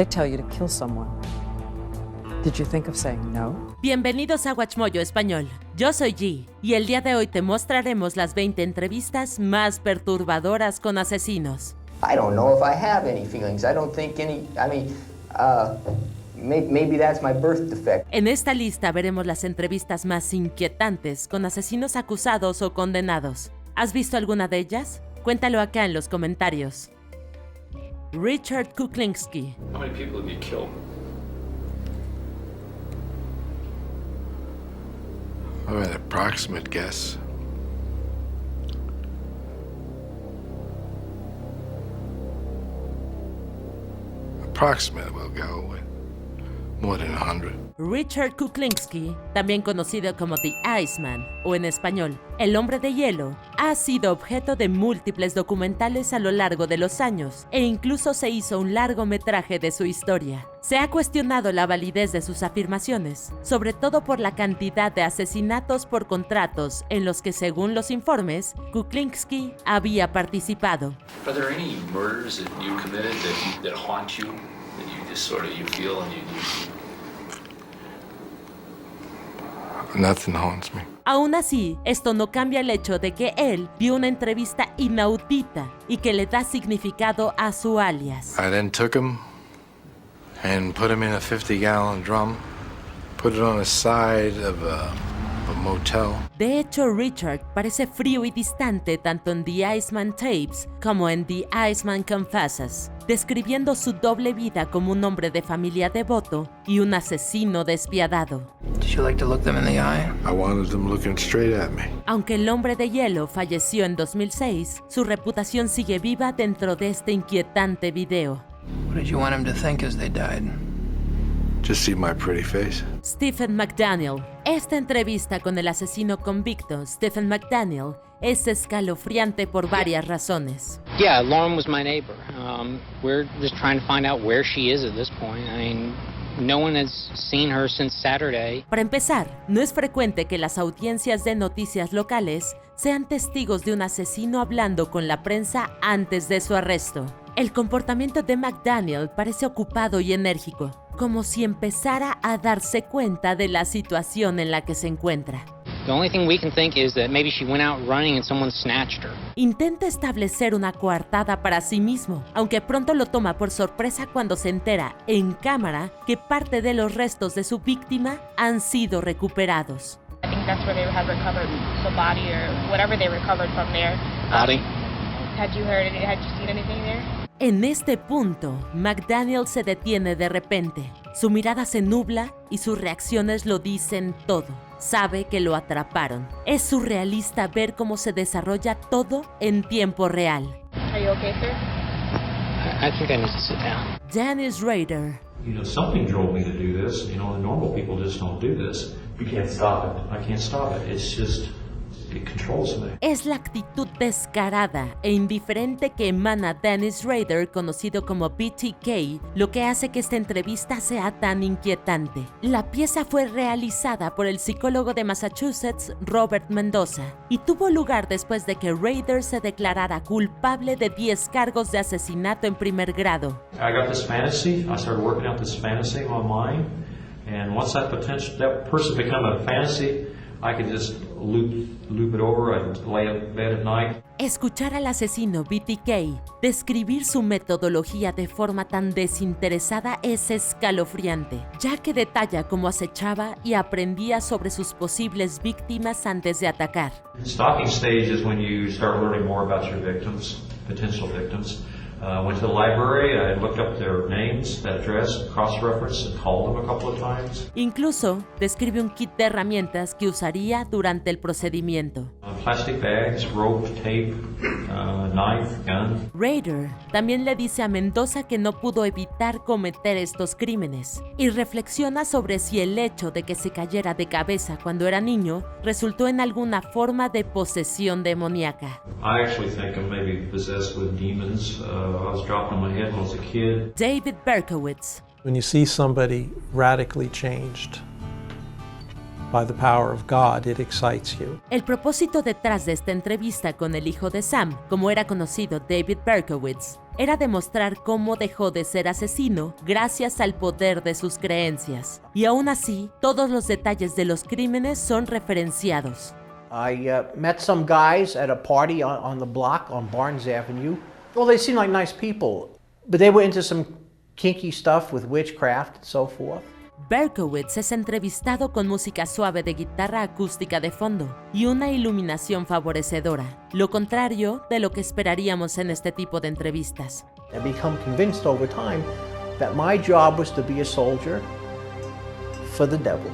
They tell you to kill someone. Did you think of saying no? Bienvenidos a Guachmoyo Español. Yo soy G y el día de hoy te mostraremos las 20 entrevistas más perturbadoras con asesinos. I don't know if I have any feelings. I don't think any. Maybe that's my birth defect. En esta lista veremos las entrevistas más inquietantes con asesinos acusados o condenados. ¿Has visto alguna de ellas? Cuéntalo acá en los comentarios. Richard Kuklinski. How many people have you killed? An approximate guess. Approximate will go with more than 100. Richard Kuklinski, también conocido como The Iceman, o en español, El Hombre de Hielo, ha sido objeto de múltiples documentales a lo largo de los años, e incluso se hizo un largometraje de su historia. Se ha cuestionado la validez de sus afirmaciones, sobre todo por la cantidad de asesinatos por contratos en los que, según los informes, Kuklinski había participado. Are there any murders that you committed that haunt you, that you just sort of you feel and you Nothing haunts me. Aún así, esto no cambia el hecho de que él dio una entrevista inaudita y que le da significado a su alias. I then took him and put him in a 50-gallon drum, put it on the side of a motel. De hecho, Richard parece frío y distante tanto en The Iceman Tapes como en The Iceman Confesses, describiendo su doble vida como un hombre de familia devoto y un asesino despiadado. Did you like to look them in the eye? I wanted them looking straight at me. Aunque el Hombre de Hielo falleció en 2006, su reputación sigue viva dentro de este inquietante video. What did you want him to think as they died? Just see my pretty face. Stephen McDaniel. Esta entrevista con el asesino convicto Stephen McDaniel es escalofriante por varias razones. Yeah, Lauren was my neighbor. We're just trying to find out where she is at this point. I mean, no one has seen her since Saturday. Para empezar, no es frecuente que las audiencias de noticias locales sean testigos de un asesino hablando con la prensa antes de su arresto. El comportamiento de McDaniel parece ocupado y enérgico, como si empezara a darse cuenta de la situación en la que se encuentra. The only thing we can think is that maybe she went out running and someone snatched her. Intenta establecer una coartada para sí mismo, aunque pronto lo toma por sorpresa cuando se entera, en cámara, que parte de los restos de su víctima han sido recuperados. I think that's where they had recovered the body or whatever they recovered from there. Body? Had you seen anything there? En este punto, McDaniel se detiene de repente. Su mirada se nubla y sus reacciones lo dicen todo. Sabe que lo atraparon. Es surrealista ver cómo se desarrolla todo en tiempo real. Are you okay, sir? I think I need to sit down. Dennis Rader. You know, something drove me to do this. You know, the normal people just don't do this. You can't stop it. I can't stop it. It's just, it controls me. Es la actitud descarada e indiferente que emana Dennis Rader, conocido como BTK, lo que hace que esta entrevista sea tan inquietante. La pieza fue realizada por el psicólogo de Massachusetts, Robert Mendoza, y tuvo lugar después de que Rader se declarara culpable de 10 cargos de asesinato en primer grado. I got this fantasy. I started working out this fantasy in my mind. And once that person become a fantasy, I could just loop it over and lay in bed at night. Escuchar al asesino BTK describir su metodología de forma tan desinteresada es escalofriante, ya que detalla cómo acechaba y aprendía sobre sus posibles víctimas antes de atacar. The stalking stage is when you start learning more about your victims, potential victims. Went to the library, I looked up their names, that address, cross-referenced and called them a couple of times. Incluso describe un kit de herramientas que usaría durante el procedimiento. Plastic bags, rope, tape, knife, gun. Rader también le dice a Mendoza que no pudo evitar cometer estos crímenes y reflexiona sobre si el hecho de que se cayera de cabeza cuando era niño resultó en alguna forma de posesión demoníaca. I actually think I'm maybe possessed with demons. I was dropping on my head when I was a kid. David Berkowitz. When you see somebody radically changed by the power of God, it excites you. El propósito detrás de esta entrevista con el hijo de Sam, como era conocido David Berkowitz, era demostrar cómo dejó de ser asesino gracias al poder de sus creencias. Y aún así, todos los detalles de los crímenes son referenciados. I met some guys at a party on the block on Barnes Avenue. Well, they seemed like nice people, but they were into some kinky stuff with witchcraft and so forth. Berkowitz es entrevistado con música suave de guitarra acústica de fondo y una iluminación favorecedora, lo contrario de lo que esperaríamos en este tipo de entrevistas. I become convinced over time that my job was to be a soldier for the devil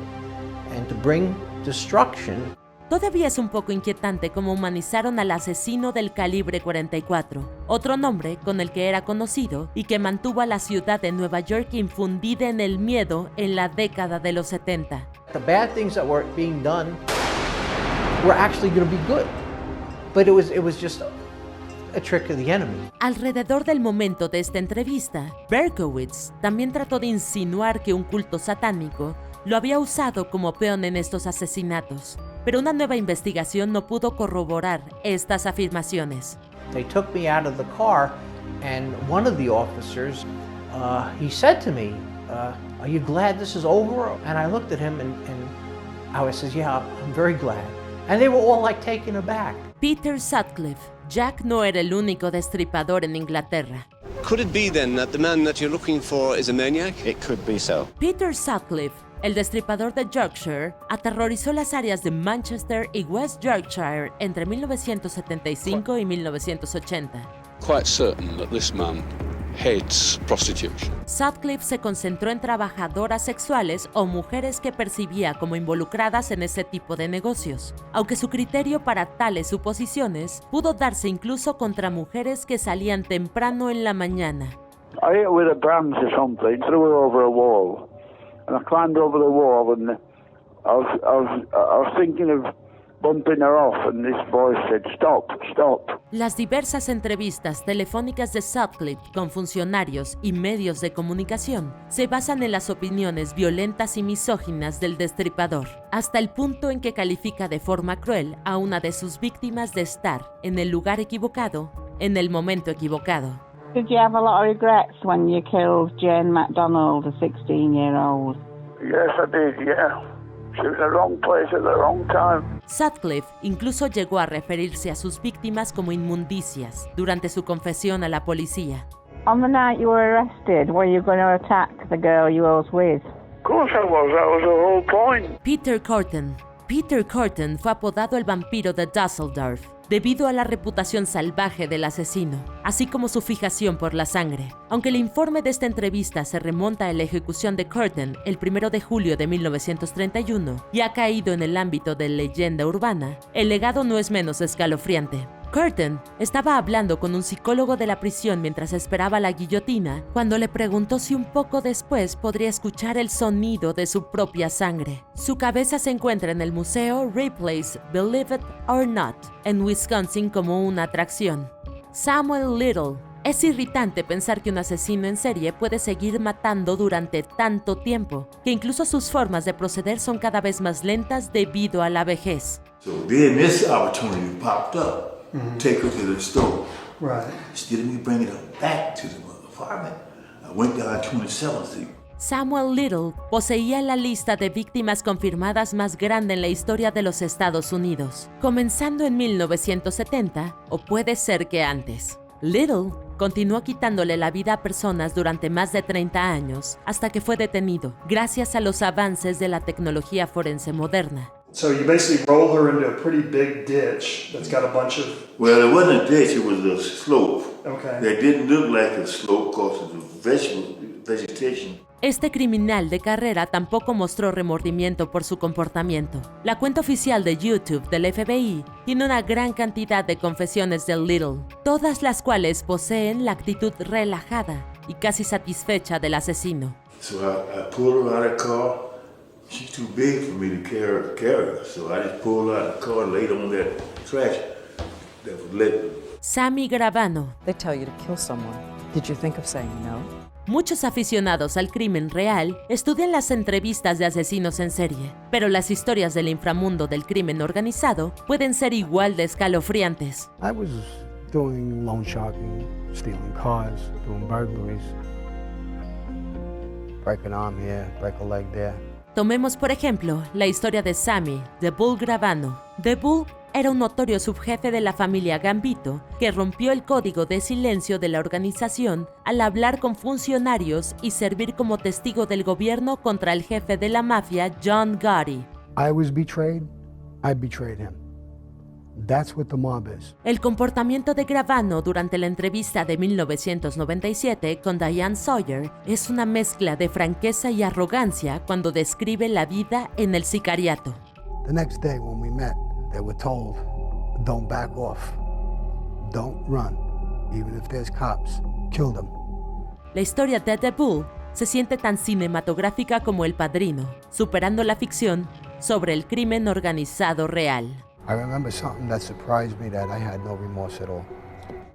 and to bring destruction. Todavía es un poco inquietante cómo humanizaron al asesino del calibre 44, otro nombre con el que era conocido y que mantuvo a la ciudad de Nueva York infundida en el miedo en la década de los 70. The bad things that were being done were actually going to be good, but it was just a trick of the enemy. Alrededor del momento de esta entrevista, Berkowitz también trató de insinuar que un culto satánico lo había usado como peón en estos asesinatos, pero una nueva investigación no pudo corroborar estas afirmaciones. They took me out of the car, and one of the officers, he said to me, "Are you glad this is over?" And I looked at him, and I said, "Yeah, I'm very glad." And they were all like taken aback. Peter Sutcliffe. Jack no era el único destripador en Inglaterra. Could it be then that the man that you're looking for is a maniac? It could be so. Peter Sutcliffe, el destripador de Yorkshire, aterrorizó las áreas de Manchester y West Yorkshire entre 1975 y 1980. Quite certain that this man hates prostitution. Sutcliffe se concentró en trabajadoras sexuales o mujeres que percibía como involucradas en ese tipo de negocios, aunque su criterio para tales suposiciones pudo darse incluso contra mujeres que salían temprano en la mañana. I hit her with a branch or something, threw her over a wall. And I climbed over the wall, and I was thinking of bumping her off, and this voice said, "Stop, stop." Las diversas entrevistas telefónicas de Sutcliffe con funcionarios y medios de comunicación se basan en las opiniones violentas y misóginas del destripador, hasta el punto en que califica de forma cruel a una de sus víctimas de estar en el lugar equivocado, en el momento equivocado. Did you have a lot of regrets when you killed Jane MacDonald, a 16-year-old? Yes, I did, yeah. She was in the wrong place at the wrong time. Sutcliffe incluso llegó a referirse a sus víctimas como inmundicias durante su confesión a la policía. On the night you were arrested, were you going to attack the girl you was with? Of course I was. That was the whole point. Peter Corton. Peter Corton fue apodado el vampiro de Dusseldorf debido a la reputación salvaje del asesino, así como su fijación por la sangre. Aunque el informe de esta entrevista se remonta a la ejecución de Corton el 1 de julio de 1931 y ha caído en el ámbito de leyenda urbana, el legado no es menos escalofriante. Corton estaba hablando con un psicólogo de la prisión mientras esperaba la guillotina, cuando le preguntó si un poco después podría escuchar el sonido de su propia sangre. Su cabeza se encuentra en el Museo Ripley's Believe It or Not, en Wisconsin, como una atracción. Samuel Little. Es irritante pensar que un asesino en serie puede seguir matando durante tanto tiempo, que incluso sus formas de proceder son cada vez más lentas debido a la vejez. So then this opportunity popped up. Take her to the store. Right. Instead of me bringing her back to the apartment, I went down 27th Street. Samuel Little poseía la lista de víctimas confirmadas más grande en la historia de los Estados Unidos, comenzando en 1970, o puede ser que antes. Little continuó quitándole la vida a personas durante más de 30 años, hasta que fue detenido, gracias a los avances de la tecnología forense moderna. So you basically roll her into a pretty big ditch that's got a bunch of... Well, it wasn't a ditch, it was a slope. Okay. That didn't look like a slope because of the vegetation. Este criminal de carrera tampoco mostró remordimiento por su comportamiento. La cuenta oficial de YouTube del FBI tiene una gran cantidad de confesiones de Little, todas las cuales poseen la actitud relajada y casi satisfecha del asesino. So I pulled her out of the car. She's too big for me to carry her, so I just pulled her out of the car and laid on that trash that was lit. Sammy Gravano. They tell you to kill someone. Did you think of saying no? Muchos aficionados al crimen real estudian las entrevistas de asesinos en serie, pero las historias del inframundo del crimen organizado pueden ser igual de escalofriantes. I was doing loan sharking, stealing cars, doing burglaries, break an arm here, break a leg there. Tomemos por ejemplo la historia de Sammy, The Bull Gravano. The Bull era un notorio subjefe de la familia Gambito que rompió el código de silencio de la organización al hablar con funcionarios y servir como testigo del gobierno contra el jefe de la mafia, John Gotti. I was betrayed, I betrayed him. That's what the mob is. El comportamiento de Gravano durante la entrevista de 1997 con Diane Sawyer es una mezcla de franqueza y arrogancia cuando describe la vida en el sicariato. The next day when we met, they were told, don't back off, don't run, even if there's cops, kill them. La historia de The Bull se siente tan cinematográfica como El Padrino, superando la ficción sobre el crimen organizado real. I remember something that surprised me that I had no remorse at all.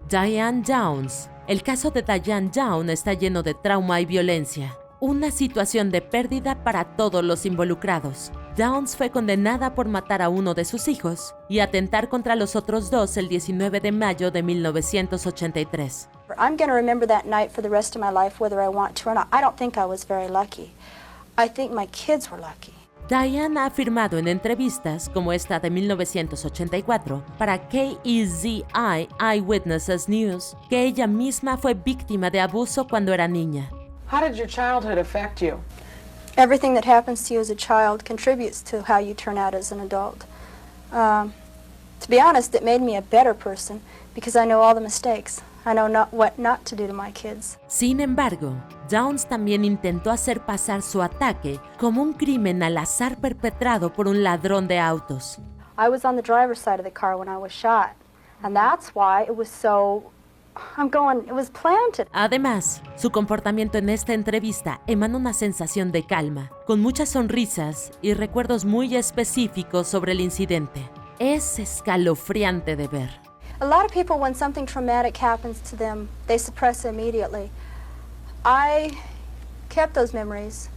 Diane Downs. El caso de Diane Downs está lleno de trauma y violencia. Una situación de pérdida para todos los involucrados. Downs fue condenada por matar a uno de sus hijos y atentar contra los otros dos el 19 de mayo de 1983. I'm going to remember that night for the rest of my life, whether I want to or not. I don't think I was very lucky. I think my kids were lucky. Diane ha afirmado en entrevistas, como esta de 1984, para KEZI Eyewitnesses News, que ella misma fue víctima de abuso cuando era niña. How did your childhood affect you? Everything that happens to you as a child contributes to how you turn out as an adult. To be honest, it made me a better person because I know all the mistakes. I know what not to do to my kids. Sin embargo, Downs también intentó hacer pasar su ataque como un crimen al azar perpetrado por un ladrón de autos. I was on the driver's side of the car when I was shot, and that's why it was so... it was planted. Además, su comportamiento en esta entrevista emana una sensación de calma, con muchas sonrisas y recuerdos muy específicos sobre el incidente. Es escalofriante de ver. A lot of people, when something traumatic happens to them, they suppress it immediately. I kept those memories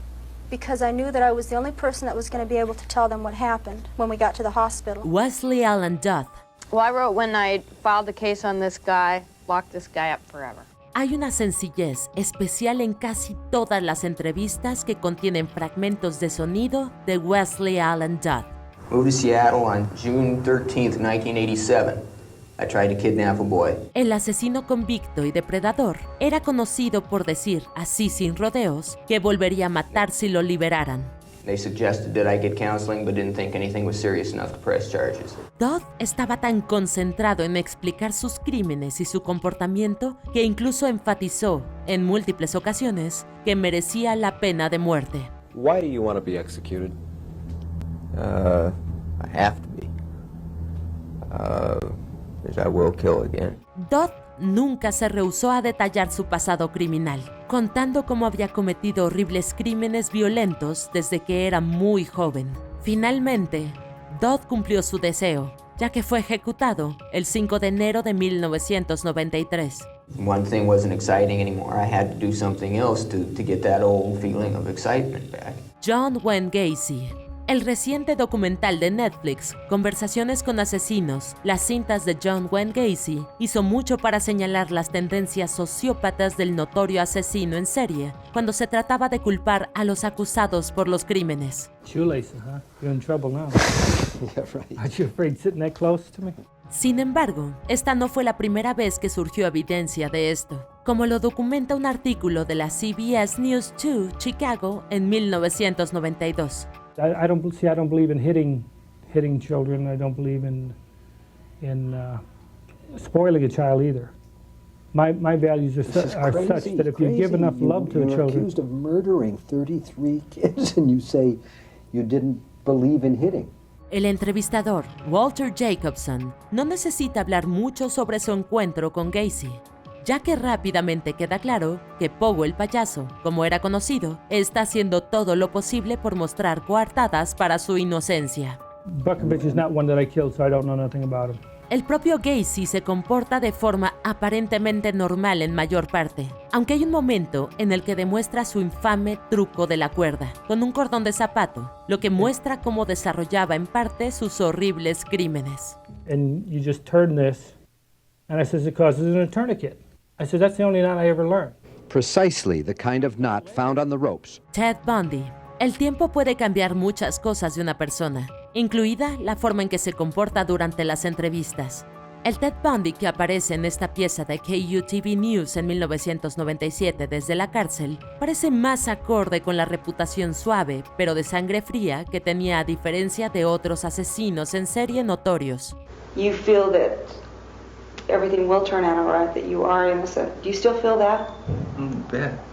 because I knew that I was the only person that was going to be able to tell them what happened when we got to the hospital. Wesley Allen Duth. Well, I wrote when I filed the case on this guy, lock this guy up forever. Hay una sencillez especial en casi todas las entrevistas que contienen fragmentos de sonido de Wesley Allen Duth. Moved to Seattle on June 13th, 1987. I tried to kidnap a boy. El asesino convicto y depredador era conocido por decir, así sin rodeos, que volvería a matar si lo liberaran. They suggested that I get counseling, but didn't think anything was serious enough to press charges. Duth estaba tan concentrado en explicar sus crímenes y su comportamiento que incluso enfatizó, en múltiples ocasiones, que merecía la pena de muerte. Why do you want to be executed? I have to be. I will kill again. Duth nunca se rehusó a detallar su pasado criminal, contando cómo había cometido horribles crímenes violentos desde que era muy joven. Finalmente, Duth cumplió su deseo, ya que fue ejecutado el 5 de enero de 1993. One thing wasn't exciting anymore. I had to do something else to get that old feeling of excitement back. John Wayne Gacy. El reciente documental de Netflix, Conversaciones con Asesinos, las cintas de John Wayne Gacy, hizo mucho para señalar las tendencias sociópatas del notorio asesino en serie cuando se trataba de culpar a los acusados por los crímenes. Shoelaces, huh? You're in trouble now. Yeah, right. Aren't you afraid sitting that close to me? Sin embargo, esta no fue la primera vez que surgió evidencia de esto, como lo documenta un artículo de la CBS News 2 Chicago en 1992. I don't believe in hitting children. I don't believe in spoiling a child either. My values are such that if you give enough love to You're children, accused of murdering 33 kids, and you say you didn't believe in hitting. El entrevistador, Walter Jacobson, no necesita hablar mucho sobre su encuentro con Gacy, ya que rápidamente queda claro que Pogo el payaso, como era conocido, está haciendo todo lo posible por mostrar coartadas para su inocencia. Buckovich is not one that I killed, so I don't know nothing about him. El propio Gacy se comporta de forma aparentemente normal en mayor parte, aunque hay un momento en el que demuestra su infame truco de la cuerda, con un cordón de zapato, lo que muestra cómo desarrollaba en parte sus horribles crímenes. And you just turn this, And I says, it causes a tourniquet. I said, that's the only knot I ever learned. Precisely the kind of knot found on the ropes. Ted Bundy. El tiempo puede cambiar muchas cosas de una persona, incluida la forma en que se comporta durante las entrevistas. El Ted Bundy que aparece en esta pieza de KUTV News en 1997 desde la cárcel parece más acorde con la reputación suave, pero de sangre fría que tenía a diferencia de otros asesinos en serie notorios. You feel that everything will turn out all right, that you are innocent. Do you still feel that?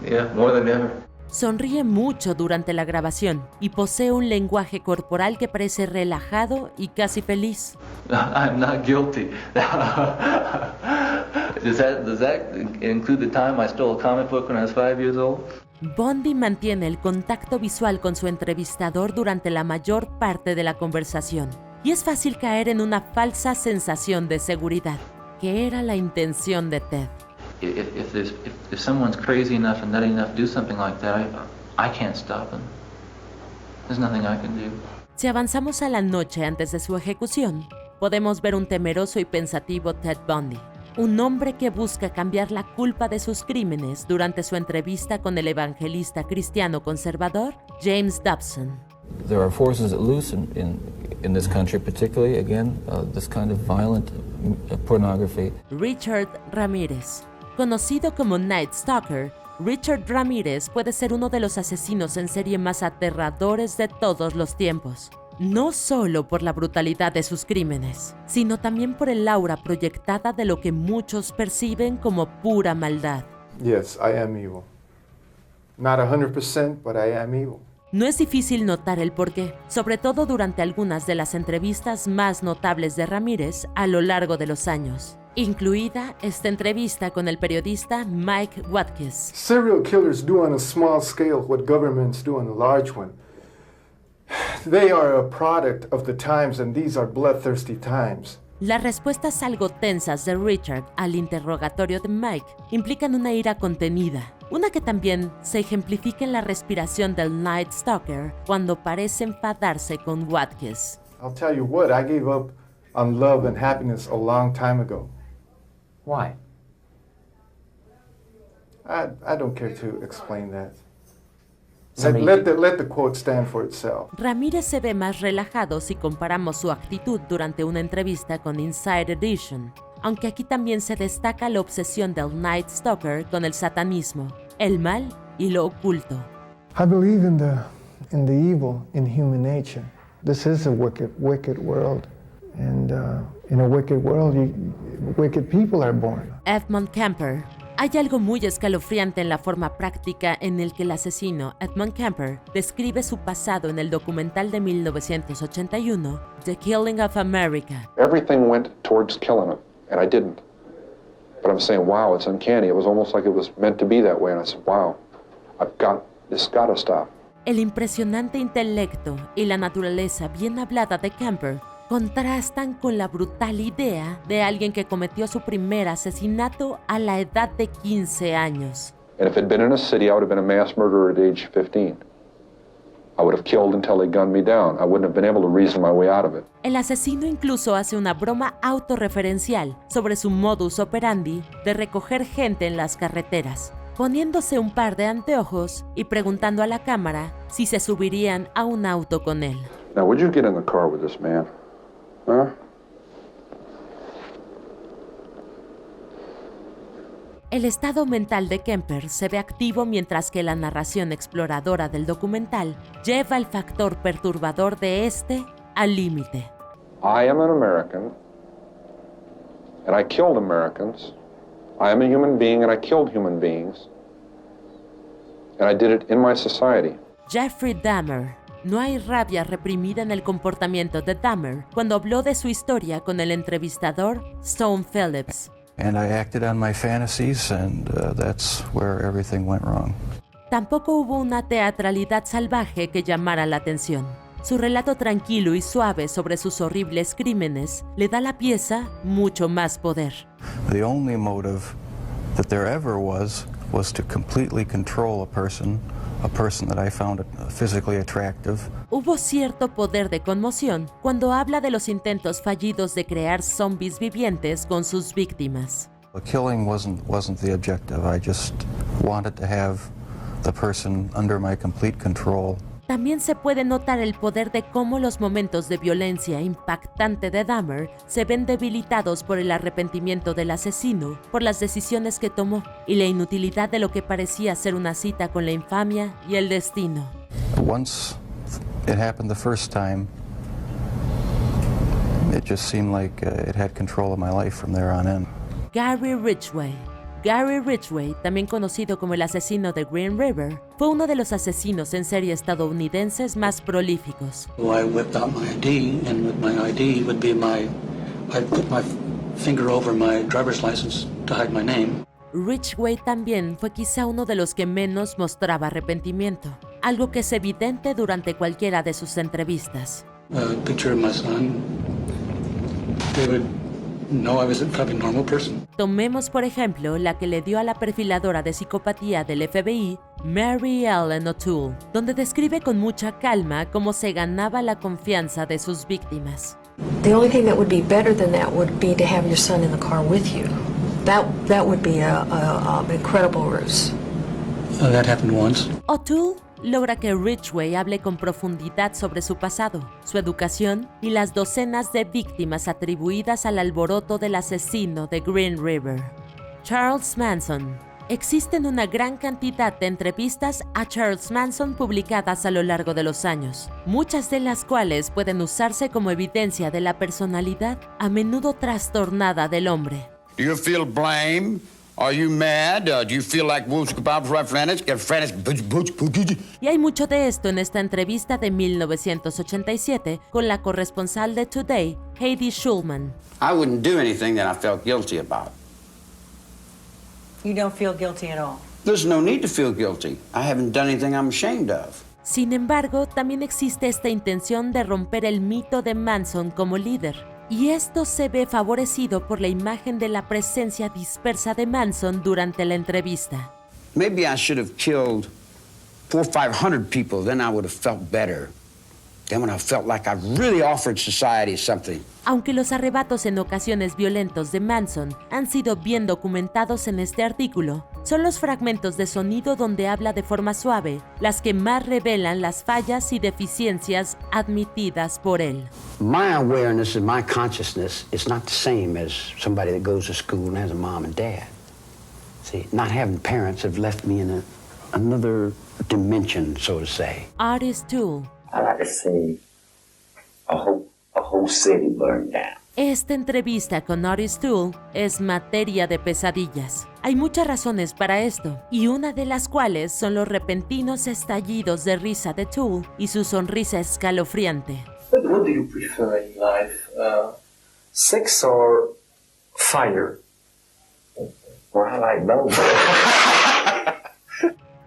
Yeah, more than ever. Sonríe mucho durante la grabación y posee un lenguaje corporal que parece relajado y casi feliz. I'm not guilty. Does that include the time I stole a comic book when I was 5 years old? Bundy mantiene el contacto visual con su entrevistador durante la mayor parte de la conversación, y es fácil caer en una falsa sensación de seguridad, que era la intención de Ted. If someone's crazy enough and nutty enough to do something like that, I can't stop them. There's nothing I can do. Si avanzamos a la noche antes de su ejecución, podemos ver un temeroso y pensativo Ted Bundy, un hombre que busca cambiar la culpa de sus crímenes durante su entrevista con el evangelista cristiano conservador James Dobson. There are forces at loose in this country, particularly, again, this kind of violent pornography. Richard Ramírez. Conocido como Night Stalker, Richard Ramírez puede ser uno de los asesinos en serie más aterradores de todos los tiempos. No solo por la brutalidad de sus crímenes, sino también por el aura proyectada de lo que muchos perciben como pura maldad. Yes, I am evil. Not 100%, but I am evil. No es difícil notar el porqué, sobre todo durante algunas de las entrevistas más notables de Ramírez a lo largo de los años, incluida esta entrevista con el periodista Mike Watkins. Serial killers do on a small scale what governments do on a large one. They are a product of the times, and these are bloodthirsty times. Las respuestas algo tensas de Richard al interrogatorio de Mike implican una ira contenida, una que también se ejemplifica en la respiración del Night Stalker cuando parece enfadarse con Watkins. I'll tell you what, I gave up on love and happiness a long time ago. Why? I don't care to explain that. Let the quote stand for itself. Ramírez se ve más relajado si comparamos su actitud durante una entrevista con Inside Edition, aunque aquí también se destaca la obsesión del Night Stalker con el satanismo, el mal y lo oculto. I believe in the evil in human nature. This is a wicked world, and in a wicked world, wicked people are born. Edmund Kemper. Hay algo muy escalofriante en la forma práctica en el que el asesino Edmund Kemper describe su pasado en el documental de 1981, The Killing of America. Everything went towards killing him, and I didn't. But I'm saying, wow, it's uncanny. It was almost like it was meant to be that way, and I said, wow, this gotta stop. El impresionante intelecto y la naturaleza bien hablada de Kemper contrastan con la brutal idea de alguien que cometió su primer asesinato a la edad de 15 años. And if it had been in a city, I would have been a mass murderer at age 15. I would have killed until they gunned me down. I wouldn't have been able to reason my way out of it. El asesino incluso hace una broma autorreferencial sobre su modus operandi de recoger gente en las carreteras, poniéndose un par de anteojos y preguntando a la cámara si se subirían a un auto con él. Now, would you get in the car with this man? Huh? El estado mental de Kemper se ve activo mientras que la narración exploradora del documental lleva el factor perturbador de este al límite. I am an American, and I killed Americans. I am a human being, and I killed human beings. And I did it in my society. Jeffrey Dahmer. No hay rabia reprimida en el comportamiento de Dahmer cuando habló de su historia con el entrevistador Stone Phillips. And I acted on my fantasies, and that's where everything went wrong. Tampoco hubo una teatralidad salvaje que llamara la atención. Su relato tranquilo y suave sobre sus horribles crímenes le da a la pieza mucho más poder. The only motive that there ever was to completely control a person a person that I found physically attractive. Hubo cierto poder de conmoción cuando habla de los intentos fallidos de crear zombies vivientes con sus víctimas. The killing wasn't the objective. I just wanted to have the person under my complete control. También se puede notar el poder de cómo los momentos de violencia impactante de Dahmer se ven debilitados por el arrepentimiento del asesino, por las decisiones que tomó y la inutilidad de lo que parecía ser una cita con la infamia y el destino. Once it happened the first time, it just seemed like it had control of my life from there on in. Gary Ridgway. Gary Ridgway, también conocido como el asesino de Green River, fue uno de los asesinos en serie estadounidenses más prolíficos. I whipped out my ID, and with my ID would be I'd put my finger over my driver's license to hide my name. Ridgway también fue quizá uno de los que menos mostraba arrepentimiento, algo que es evidente durante cualquiera de sus entrevistas. Picture of my son. They would know I was a probably normal person. Tomemos por ejemplo la que le dio a la perfiladora de psicopatía del FBI, Mary Ellen O'Toole, donde describe con mucha calma cómo se ganaba la confianza de sus víctimas. The only thing that would be better than that would be to have your son in the car with you. That would be a incredible ruse. That happened once. O'Toole logra que Ridgway hable con profundidad sobre su pasado, su educación y las docenas de víctimas atribuidas al alboroto del asesino de Green River. Charles Manson. Existen una gran cantidad de entrevistas a Charles Manson publicadas a lo largo de los años, muchas de las cuales pueden usarse como evidencia de la personalidad a menudo trastornada del hombre. Do you feel blame? Are you mad? Do you feel like Y hay mucho de esto en esta entrevista de 1987 con la corresponsal de Today, Heidi Schulman. I wouldn't do anything that I felt guilty about. You don't feel guilty at all? There's no need to feel guilty. I haven't done anything I'm ashamed of. Sin embargo, también existe esta intención de romper el mito de Manson como líder. Y esto se ve favorecido por la imagen de la presencia dispersa de Manson durante la entrevista. Maybe I should have killed 400 or 500 people, then I would have felt better. Then when I felt like I really offered society something. Aunque los arrebatos en ocasiones violentos de Manson han sido bien documentados en este artículo, son los fragmentos de sonido donde habla de forma suave las que más revelan las fallas y deficiencias admitidas por él. My awareness and my consciousness is not the same as somebody that goes to school and has a mom and dad. See, not having parents have left me in another dimension, so to say. Otis Toole. I like to say a whole city burned down. Esta entrevista con Otis Toole es materia de pesadillas. Hay muchas razones para esto, y una de las cuales son los repentinos estallidos de risa de Toole y su sonrisa escalofriante. What do you prefer in life? Sex or fire? Well, I like both.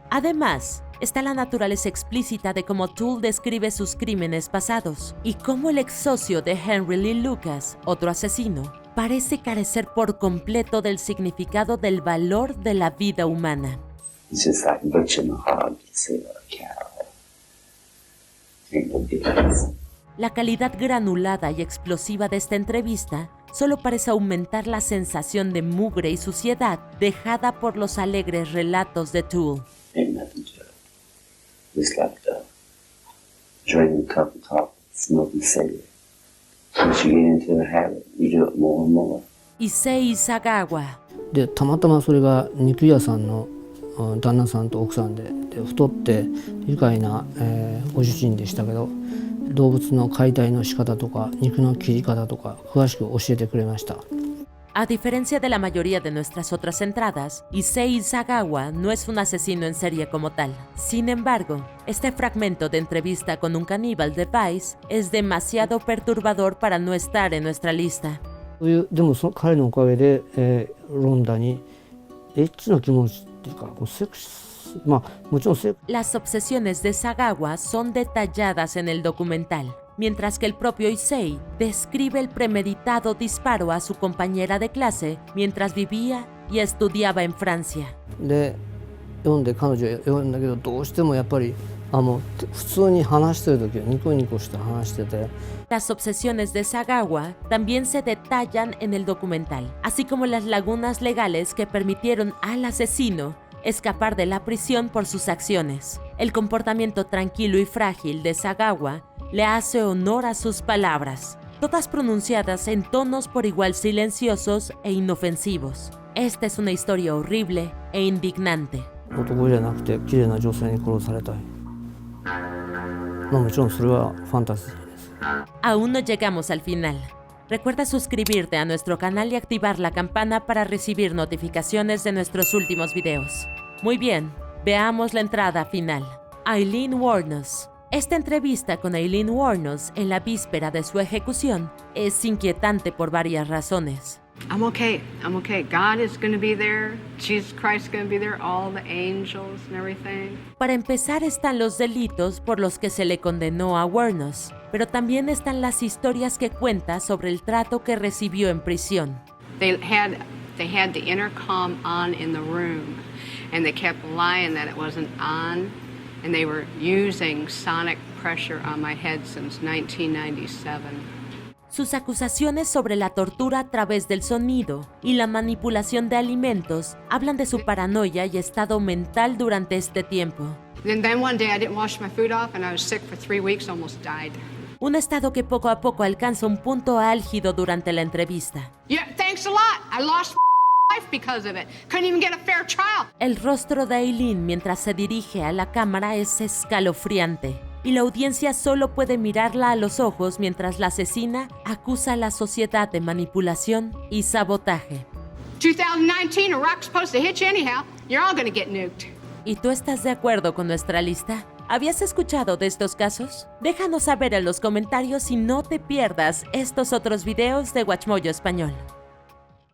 Además, está la naturaleza explícita de cómo Toole describe sus crímenes pasados y cómo el ex socio de Henry Lee Lucas, otro asesino, parece carecer por completo del significado del valor de la vida humana. It's just like butchering a hog to save a cow. Ain't no difference. La calidad granulada y explosiva de esta entrevista solo parece aumentar la sensación de mugre y suciedad dejada por los alegres relatos de Toole. Ain't nothing to it. It's like drinking a cup of coffee, smoking cigarette. Once you get into the habit, you do it more and more. Issei Sagawa. でたまたまそれが肉屋さんの旦那さんと奥さんで太って愉快な、ご主人でしたけど、動物の解体の仕方とか肉の切り方とか詳しく教えてくれました。A diferencia de la mayoría de nuestras otras entradas, Issei Sagawa no es un asesino en serie como tal. Sin embargo, este fragmento de entrevista con un caníbal de Vice es demasiado perturbador para no estar en nuestra lista. でも彼のおかげで、ロンダにエッチな気持ちっていうかセクス、もちろんLas obsesiones de Sagawa son detalladas en el documental, mientras que el propio Issei describe el premeditado disparo a su compañera de clase mientras vivía y estudiaba en Francia. で読んで彼女読んだけど、どうしてもやっぱり普通に話してる時はニコニコして話してて。 Las obsesiones de Sagawa también se detallan en el documental, así como las lagunas legales que permitieron al asesino escapar de la prisión por sus acciones. El comportamiento tranquilo y frágil de Sagawa le hace honor a sus palabras, todas pronunciadas en tonos por igual silenciosos e inofensivos. Esta es una historia horrible e indignante. 男じゃなくて綺麗な女性に殺されたい。もちろんそれはファンタジーです。 Aún no llegamos al final. Recuerda suscribirte a nuestro canal y activar la campana para recibir notificaciones de nuestros últimos videos. Muy bien, veamos la entrada final. Aileen Wuornos. Esta entrevista con Aileen Wuornos en la víspera de su ejecución es inquietante por varias razones. I'm okay. God is going to be there. Jesus Christ is going to be there. All the angels and everything. Para empezar están los delitos por los que se le condenó a Wuornos, pero también están las historias que cuenta sobre el trato que recibió en prisión. They had the intercom on in the room, and they kept lying that it wasn't on, and they were using sonic pressure on my head since 1997. Sus acusaciones sobre la tortura a través del sonido y la manipulación de alimentos hablan de su paranoia y estado mental durante este tiempo. Then one day I didn't wash my food off and I was sick for 3 weeks, almost died. Un estado que poco a poco alcanza un punto álgido durante la entrevista. Yeah, thanks a lot. I lost my life because of it. Couldn't even get a fair trial. El rostro de Aileen mientras se dirige a la cámara es escalofriante, y la audiencia solo puede mirarla a los ojos mientras la asesina acusa a la sociedad de manipulación y sabotaje. 2019, a rock's supposed to hit you anyhow. You're all gonna get nuked. ¿Y tú estás de acuerdo con nuestra lista? ¿Habías escuchado de estos casos? Déjanos saber en los comentarios y no te pierdas estos otros videos de Watchmojo Español.